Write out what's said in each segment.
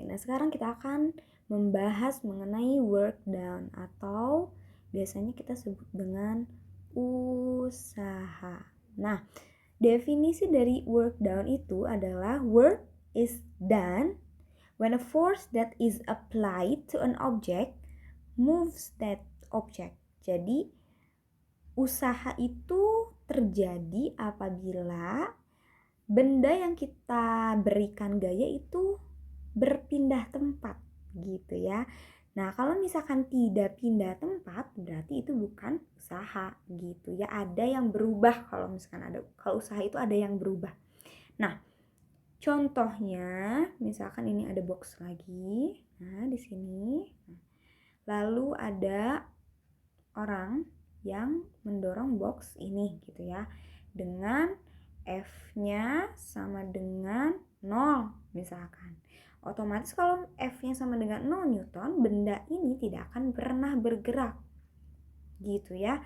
Nah, sekarang kita akan membahas mengenai work done atau biasanya kita sebut dengan usaha. Nah, definisi dari work done itu adalah work is done when a force that is applied to an object moves that object. Jadi, usaha itu terjadi apabila benda yang kita berikan gaya itu berpindah tempat gitu ya. Nah, kalau misalkan tidak pindah tempat berarti itu bukan usaha gitu ya. Ada yang berubah kalau usaha itu ada yang berubah. Nah, contohnya misalkan ini ada box lagi. Nah, di sini. Lalu ada orang yang mendorong box ini gitu ya. Dengan F-nya sama dengan 0 misalkan. Otomatis kalau F-nya sama dengan 0 Newton, benda ini tidak akan pernah bergerak. Gitu ya.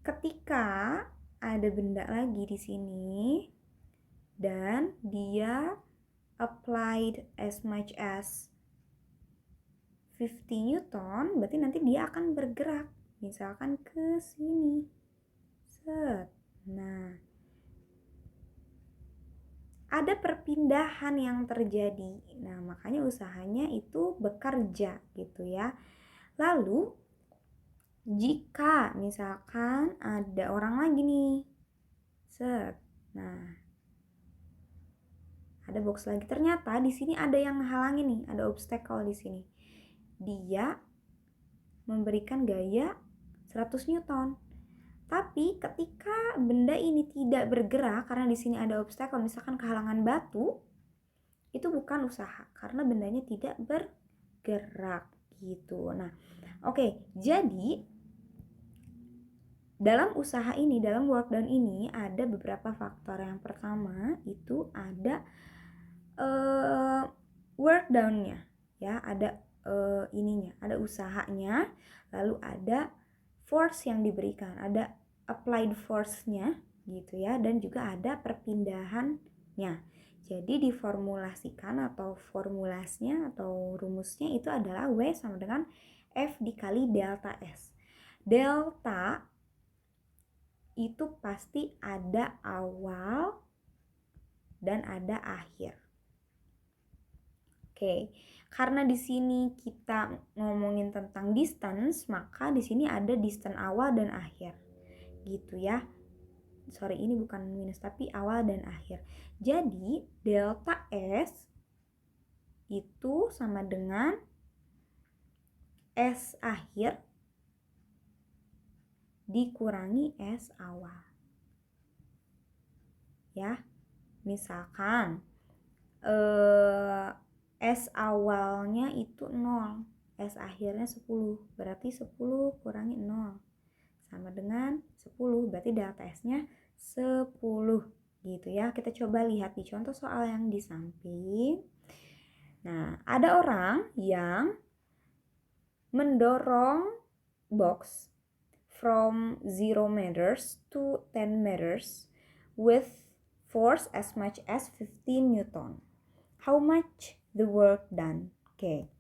Ketika ada benda lagi di sini dan dia applied as much as 50 Newton, berarti nanti dia akan bergerak. Misalkan ke sini. Set. Nah, ada perpindahan yang terjadi. Nah, makanya usahanya itu bekerja gitu ya. Lalu jika misalkan ada orang lagi nih. Set. Nah, ada box lagi. Ternyata di sini ada yang menghalangi nih, ada obstacle di sini. Dia memberikan gaya 100 Newton. Tapi ketika benda ini tidak bergerak karena di sini ada obstacle, misalkan kehalangan batu, itu bukan usaha karena bendanya tidak bergerak gitu. Nah, oke, jadi dalam usaha ini, dalam work done ini ada beberapa faktor. Yang pertama itu ada work done-nya ya, ada ininya, ada usahanya, lalu ada force yang diberikan, ada applied force-nya gitu ya, dan juga ada perpindahannya. Jadi diformulasikan atau formulasnya atau rumusnya itu adalah W sama dengan F dikali delta S. Delta itu pasti ada awal dan ada akhir. Oke, karena di sini kita ngomongin tentang distance, maka di sini ada distance awal dan akhir. Gitu ya. Sorry, ini bukan minus tapi awal dan akhir. Jadi delta S itu sama dengan S akhir dikurangi S awal. Ya. Misalkan S awalnya itu 0, S akhirnya 10, berarti 10 kurangi 0 sama dengan 10, berarti delta S-nya 10 gitu ya. Kita coba lihat di contoh soal yang di samping. Nah, ada orang yang mendorong box from 0 meters to 10 meters with force as much as 15 Newton. How much the work done? Oke.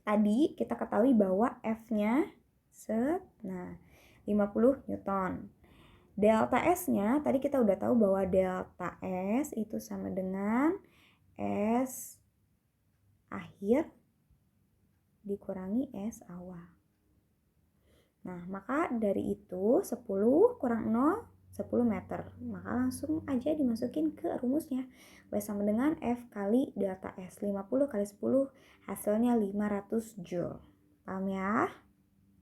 Tadi kita ketahui bahwa F-nya 50 Newton. Delta S-nya tadi kita udah tahu bahwa delta S itu sama dengan S akhir dikurangi S awal. Nah, maka dari itu 10 kurang 0 10 meter. Maka langsung aja dimasukin ke rumusnya. W sama dengan F kali delta S. 50 kali 10 hasilnya 500 Joule. Paham ya?